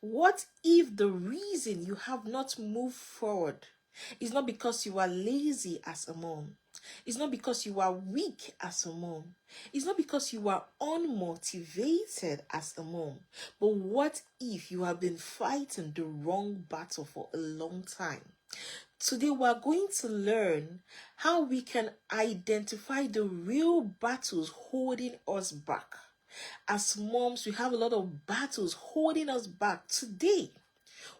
What if the reason you have not moved forward is not because you are lazy as a mom? It's not because you are weak as a mom. It's not because you are unmotivated as a mom. But what if you have been fighting the wrong battle for a long time? Today we are going to learn how we can identify the real battles holding us back. As moms, we have a lot of battles holding us back. Today,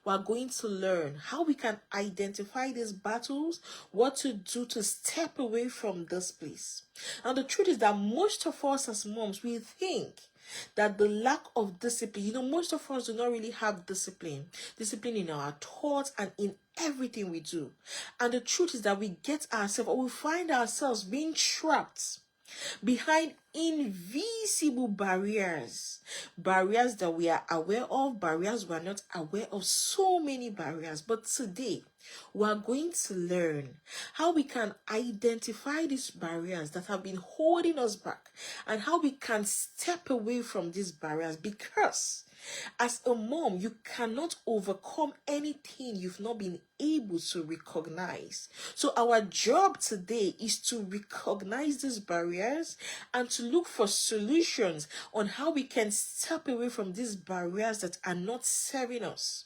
we are going to learn how we can identify these battles, what to do to step away from this place. And the truth is that most of us as moms, we think that the lack of discipline, most of us do not really have discipline in our thoughts and in everything we do. And the truth is that we get ourselves, or we find ourselves being trapped behind invisible barriers that we are aware of, barriers we are not aware of, so many barriers. But today we are going to learn how we can identify these barriers that have been holding us back and how we can step away from these barriers, because as a mom, you cannot overcome anything you've not been able to recognize. So our job today is to recognize these barriers and to look for solutions on how we can step away from these barriers that are not serving us.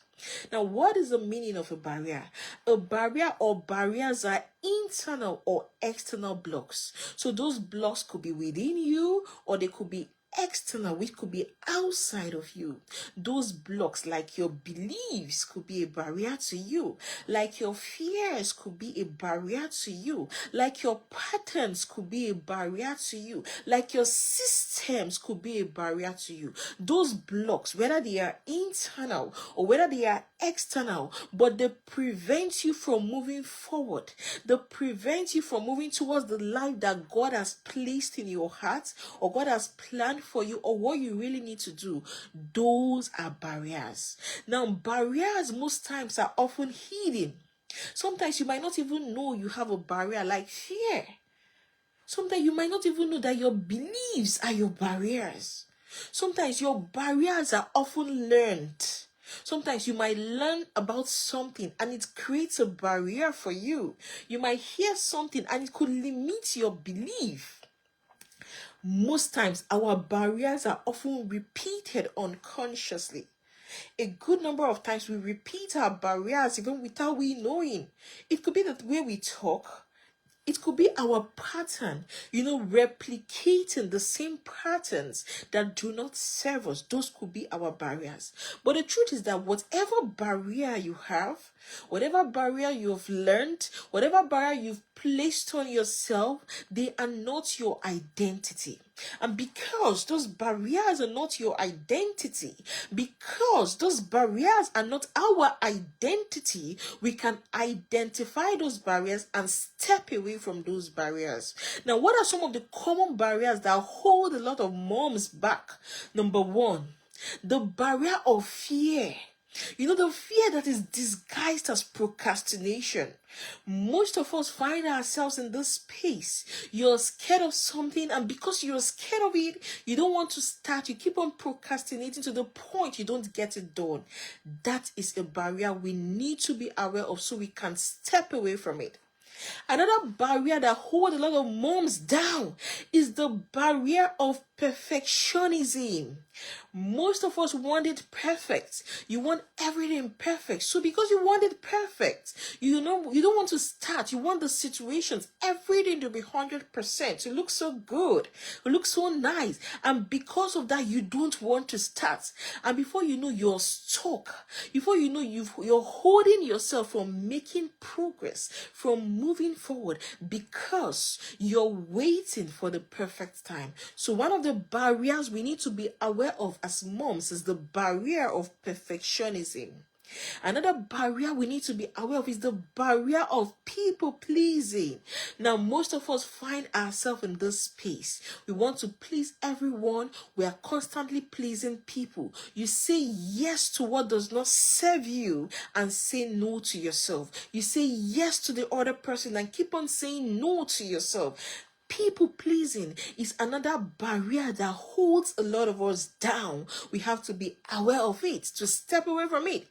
Now, what is the meaning of a barrier? A barrier or barriers are internal or external blocks. So those blocks could be within you, or they could be external, which could be outside of you. Those blocks, like your beliefs, could be a barrier to you. Like your fears could be a barrier to you. Like your patterns could be a barrier to you. Like your systems could be a barrier to you. Those blocks, whether they are internal or whether they are external, but they prevent you from moving forward. They prevent you from moving towards the life that God has placed in your heart, or God has planned for you, or what you really need to do. Those are barriers. Now, barriers most times are often hidden. Sometimes you might not even know you have a barrier, like fear. Sometimes you might not even know that your beliefs are your barriers. Sometimes your barriers are often learned. Sometimes you might learn about something and it creates a barrier for you. You might hear something and it could limit your belief. Most times, our barriers are often repeated unconsciously. A good number of times we repeat our barriers even without we knowing. It could be the way we talk. It could be our pattern, replicating the same patterns that do not serve us. Those could be our barriers. But the truth is that whatever barrier you have, whatever barrier you've learned, whatever barrier you've placed on yourself, they are not your identity. And because those barriers are not your identity, because those barriers are not our identity, we can identify those barriers and step away from those barriers. Now, what are some of the common barriers that hold a lot of moms back? Number one, the barrier of fear. The fear that is disguised as procrastination. Most of us find ourselves in this space. You're scared of something, and because you're scared of it, you don't want to start. You keep on procrastinating to the point you don't get it done. That is a barrier we need to be aware of so we can step away from it. Another barrier that holds a lot of moms down is the barrier of perfectionism. Most of us want it perfect. You want everything perfect. So because you want it perfect, you don't want to start. You want the situations, everything to be 100%. To look so good. It looks so nice. And because of that, you don't want to start. And before you know, you're stuck. Before you know, you're holding yourself from making progress, from moving forward, because you're waiting for the perfect time. So one of the barriers we need to be aware of as moms is the barrier of perfectionism. Another barrier we need to be aware of is the barrier of people pleasing. Now, most of us find ourselves in this space. We want to please everyone. We are constantly pleasing people. You say yes to what does not serve you and say no to yourself. You say yes to the other person and keep on saying no to yourself. People pleasing is another barrier that holds a lot of us down. We have to be aware of it to step away from it.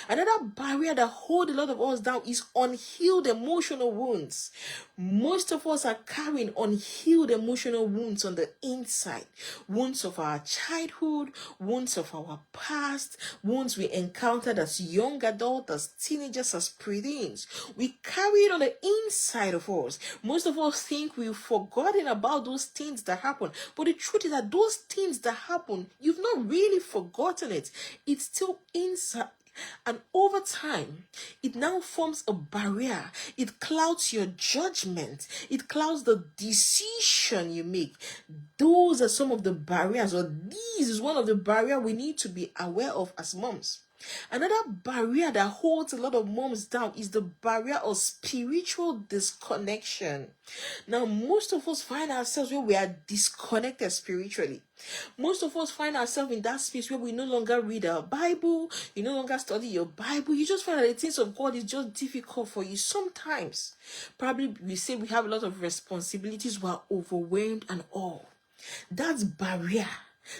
Another barrier that holds a lot of us down is unhealed emotional wounds. Most of us are carrying unhealed emotional wounds on the inside. Wounds of our childhood, wounds of our past, wounds we encountered as young adults, as teenagers, as preteens. We carry it on the inside of us. Most of us think we've forgotten about those things that happen. But the truth is that those things that happen, you've not really forgotten it. It's still inside. And over time, it now forms a barrier. It clouds your judgment. It clouds the decision you make. Those are some of the barriers, or this is one of the barriers we need to be aware of as moms. Another barrier that holds a lot of moms down is the barrier of spiritual disconnection. Now, most of us find ourselves where we are disconnected spiritually. Most of us find ourselves in that space where we no longer read our Bible, you no longer study your Bible. You just find that the things of God is just difficult for you. Sometimes, probably we say we have a lot of responsibilities, we're overwhelmed and all. That's barrier.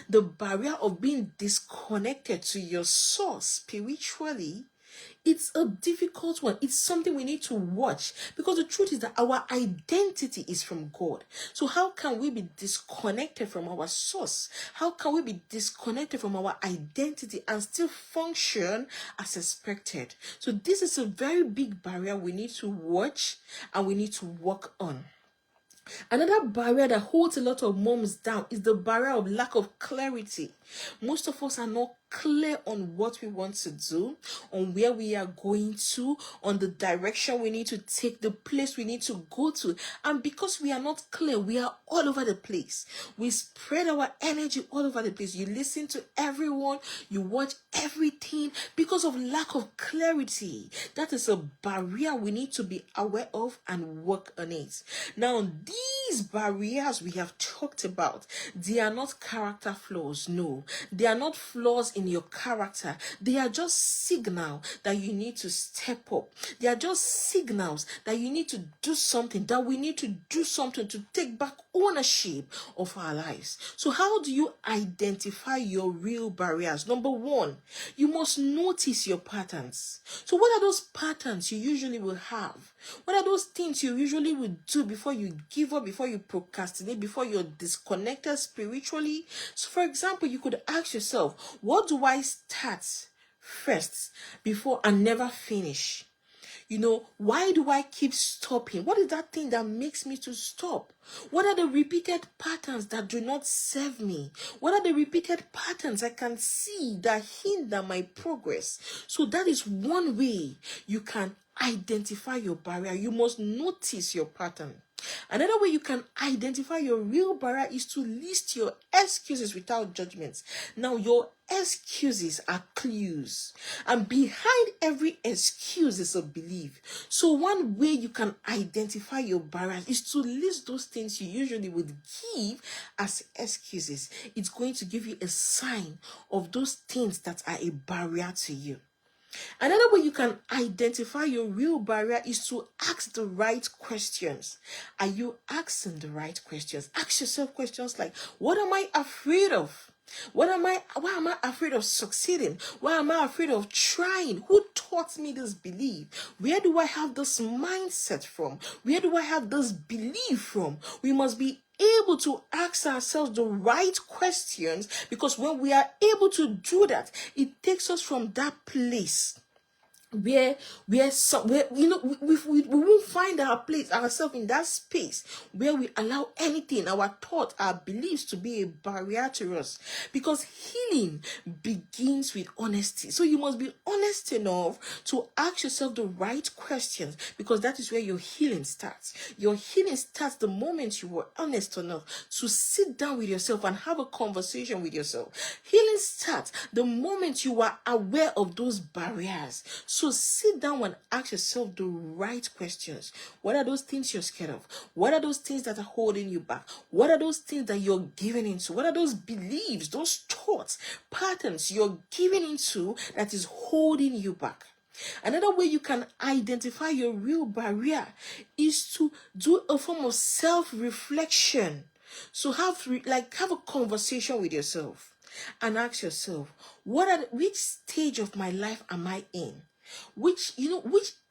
The barrier of being disconnected to your source spiritually, it's a difficult one. It's something we need to watch, because the truth is that our identity is from God. So how can we be disconnected from our source? How can we be disconnected from our identity and still function as expected? So this is a very big barrier we need to watch and we need to work on. Another barrier that holds a lot of moms down is the barrier of lack of clarity. Most of us are not clear on what we want to do, on where we are going to, on the direction we need to take, the place we need to go to. And because we are not clear, we are all over the place. We spread our energy all over the place. You listen to everyone, you watch everything because of lack of clarity. That is a barrier we need to be aware of and work on it. Now, these barriers we have talked about, they are not character flaws. No, they are not flaws in your character. They are just signals that you need to step up. They are just signals that you need to do something, that we need to do something to take back ownership of our lives. So how do you identify your real barriers? Number one, you must notice your patterns. So what are those patterns you usually will have? What are those things you usually will do before you give up, before you procrastinate, before you're disconnected spiritually? So for example, you could ask yourself, what do I start first before and never finish? You know, why do I keep stopping? What is that thing that makes me to stop? What are the repeated patterns that do not serve me? What are the repeated patterns I can see that hinder my progress? So that is one way you can identify your barrier. You must notice your pattern. Another way you can identify your real barrier is to list your excuses without judgments. Now, your excuses are clues, and behind every excuse is a belief. So one way you can identify your barriers is to list those things you usually would give as excuses. It's going to give you a sign of those things that are a barrier to you. Another way you can identify your real barrier is to ask the right questions. Are you asking the right questions? Ask yourself questions like, what am I afraid of? Why am I afraid of succeeding? Why am I afraid of trying? Who taught me this belief? Where do I have this mindset from? Where do I have this belief from? We must be able to ask ourselves the right questions, because when we are able to do that, it takes us from that place where we won't find our place, ourselves in that space where we allow anything, our thought, our beliefs to be a barrier to us. Because healing begins with honesty. So you must be honest enough to ask yourself the right questions, because that is where your healing starts. Your healing starts the moment you were honest enough to sit down with yourself and have a conversation with yourself. Healing starts the moment you are aware of those barriers. So sit down and ask yourself the right questions. What are those things you're scared of? What are those things that are holding you back? What are those things that you're giving into? What are those beliefs, those thoughts, patterns you're giving into that is holding you back? Another way you can identify your real barrier is to do a form of self-reflection. So have a conversation with yourself and ask yourself, which stage of my life am I in? Which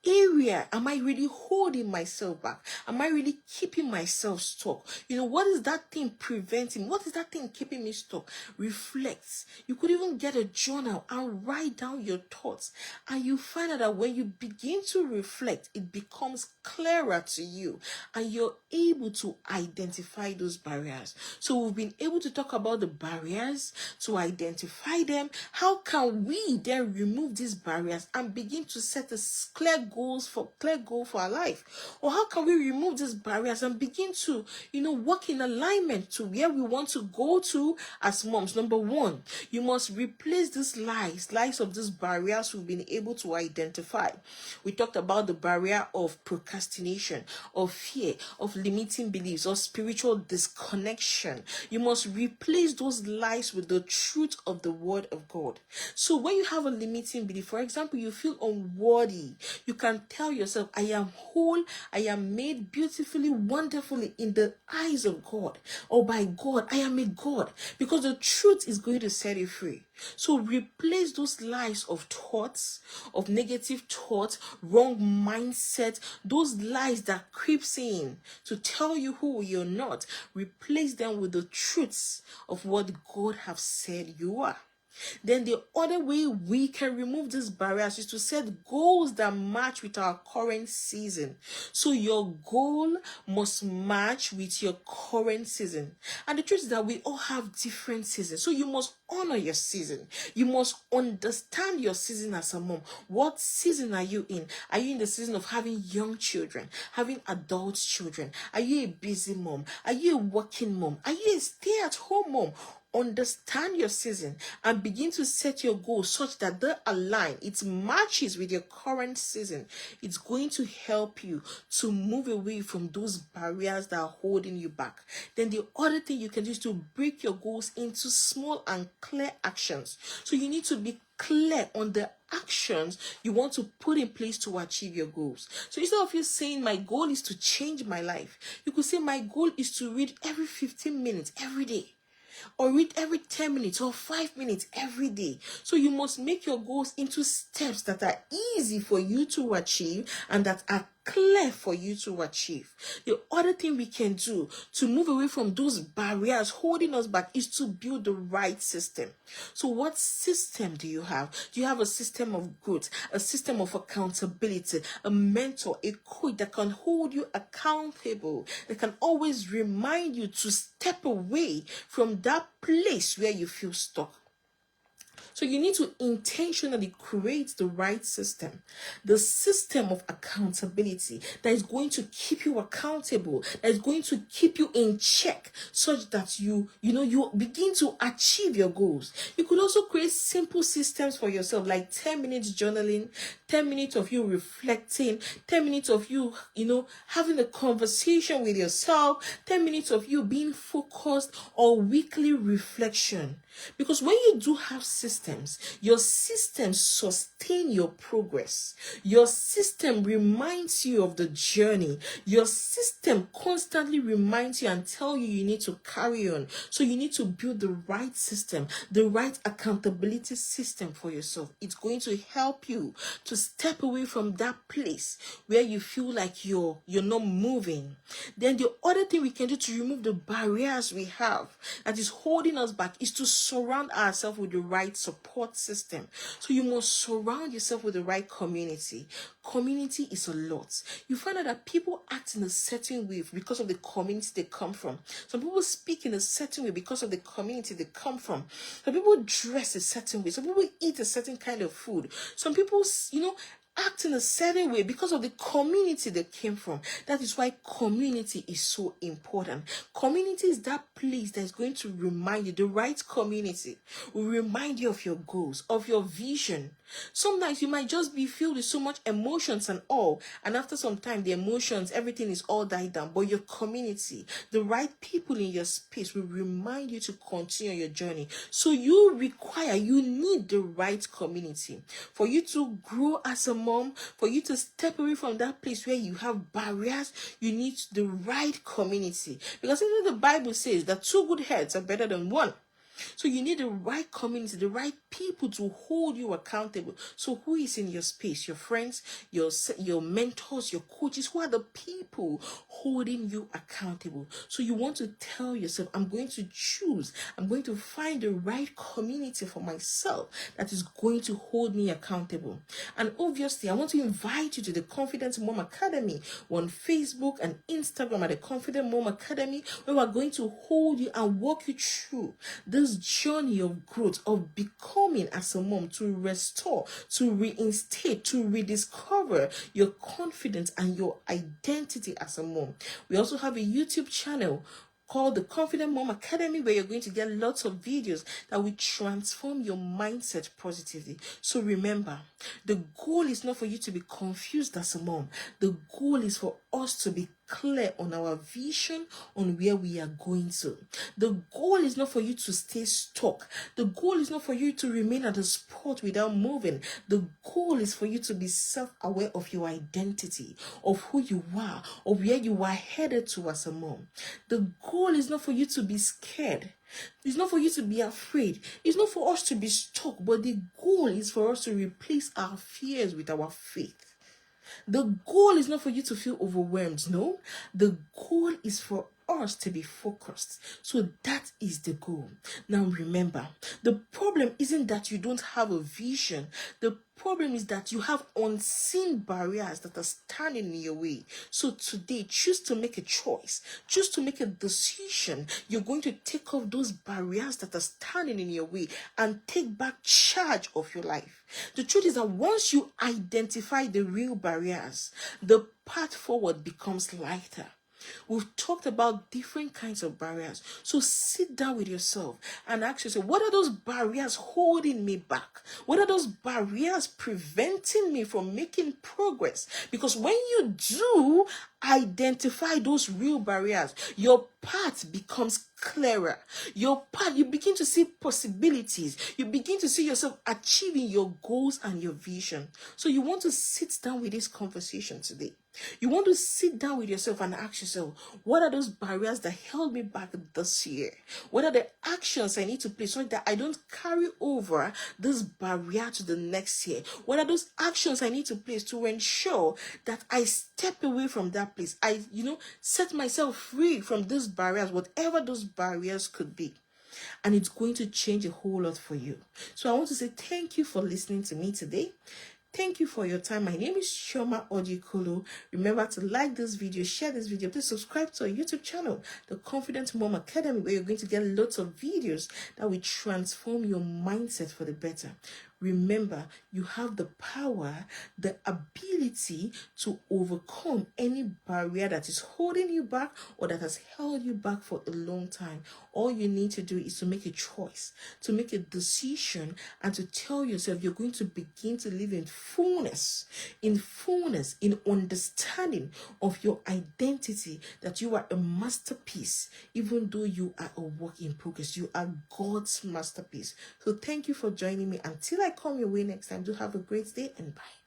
area am I really holding myself back? Am I really keeping myself stuck? What is that thing preventing? What is that thing keeping me stuck? Reflect. You could even get a journal and write down your thoughts, and you find out that when you begin to reflect, it becomes clearer to you and you're able to identify those barriers. So we've been able to talk about the barriers, to identify them. How can we then remove these barriers and begin to set a clear goal for our life? Or how can we remove these barriers and begin to work in alignment to where we want to go to as moms? Number one, you must replace these lies of these barriers we've been able to identify. We talked about the barrier of procrastination, of fear, of limiting beliefs, or spiritual disconnection. You must replace those lies with the truth of the word of God. So when you have a limiting belief, for example, you feel unworthy, you can tell yourself, I am whole, I am made beautifully, wonderfully in the eyes of God, or by God, I am a God, because the truth is going to set you free. So replace those lies of thoughts, of negative thoughts, wrong mindset, those lies that creeps in to tell you who you're not. Replace them with the truths of what God has said you are. Then the other way we can remove these barriers is to set goals that match with our current season. So your goal must match with your current season. And the truth is that we all have different seasons. So you must honor your season. You must understand your season as a mom. What season are you in? Are you in the season of having young children, having adult children? Are you a busy mom? Are you a working mom? Are you a stay-at-home mom? Understand your season and begin to set your goals such that they align, it matches with your current season. It's going to help you to move away from those barriers that are holding you back. Then the other thing you can do is to break your goals into small and clear actions. So you need to be clear on the actions you want to put in place to achieve your goals. So instead of you saying my goal is to change my life, you could say my goal is to read every 15 minutes every day, or read every 10 minutes or 5 minutes every day. So you must make your goals into steps that are easy for you to achieve and that are clear for you to achieve. The other thing we can do to move away from those barriers holding us back is to build the right system. So what system do you have? Do you have a system of growth, a system of accountability, a mentor, a coach that can hold you accountable, that can always remind you to step away from that place where you feel stuck? So you need to intentionally create the right system, the system of accountability that is going to keep you accountable, that is going to keep you in check, such that you begin to achieve your goals. You could also create simple systems for yourself, like 10 minutes journaling, 10 minutes of you reflecting, 10 minutes of you, having a conversation with yourself, 10 minutes of you being focused, or weekly reflection. Because when you do have systems, your systems sustain your progress. Your system reminds you of the journey. Your system constantly reminds you and tell you need to carry on. So you need to build the right system, the right accountability system for yourself. It's going to help you to step away from that place where you feel like you're not moving. Then the other thing we can do to remove the barriers we have that is holding us back is to surround ourselves with the right support system. So you must surround yourself with the right community. Community is a lot. You find out that people act in a certain way because of the community they come from. Some people speak in a certain way because of the community they come from. Some people dress a certain way. Some people eat a certain kind of food. Some people, act in a certain way because of the community they came from. That is why community is so important. Community is that place that is going to remind you, the right community will remind you of your goals, of your vision. Sometimes you might just be filled with so much emotions and all, and after some time the emotions, everything is all died down. But your community, the right people in your space will remind you to continue your journey. So you need the right community for you to grow as a mom, for you to step away from that place where you have barriers. You need the right community, because even the Bible says that 2 good heads are better than 1. So you need the right community, the right people to hold you accountable. So who is in your space? Your friends, your mentors, your coaches. Who are the people holding you accountable? So you want to tell yourself, I'm going to find the right community for myself that is going to hold me accountable. And obviously, I want to invite you to the Confident Mom Academy on Facebook and Instagram at the Confident Mom Academy, where we're going to hold you and walk you through this journey of growth, of becoming as a mom, to restore, to reinstate, to rediscover your confidence and your identity as a mom. We also have a YouTube channel called the Confident Mom Academy, where you're going to get lots of videos that will transform your mindset positively. So remember, the goal is not for you to be confused as a mom. The goal is for us to be clear on our vision, on where we are going to. The goal is not for you to stay stuck. The goal is not for you to remain at a spot without moving. The goal is for you to be self-aware of your identity, of who you are, of where you are headed to as a mom. The goal is not for you to be scared. It's not for you to be afraid. It's not for us to be stuck. But the goal is for us to replace our fears with our faith. The goal is not for you to feel overwhelmed. No, the goal is for us to be focused. So that is the goal. Now remember, the problem isn't that you don't have a vision. The problem is that you have unseen barriers that are standing in your way. So today, choose to make a choice. Choose to make a decision. You're going to take off those barriers that are standing in your way and take back charge of your life. The truth is that once you identify the real barriers, the path forward becomes lighter. We've talked about different kinds of barriers. So sit down with yourself and ask yourself, what are those barriers holding me back? What are those barriers preventing me from making progress? Because when you do identify those real barriers, your path becomes clearer. Your path, you begin to see possibilities. You begin to see yourself achieving your goals and your vision. So you want to sit down with this conversation today. You want to sit down with yourself and ask yourself, what are those barriers that held me back this year? What are the actions I need to place so that I don't carry over this barrier to the next year? What are those actions I need to place to ensure that I step away from that place? I, set myself free from these barriers, whatever those barriers could be. And it's going to change a whole lot for you. So I want to say thank you for listening to me today. Thank you for your time. My name is Chioma Odikolo. Remember to like this video, share this video. Please subscribe to our YouTube channel, The Confident Mom Academy, where you're going to get lots of videos that will transform your mindset for the better. Remember, you have the power, the ability to overcome any barrier that is holding you back or that has held you back for a long time. All you need to do is to make a choice, to make a decision, and to tell yourself you're going to begin to live in fullness, in understanding of your identity, that you are a masterpiece, even though you are a work in progress. You are God's masterpiece. So thank you for joining me. Until I come your way next time, do have a great day and bye.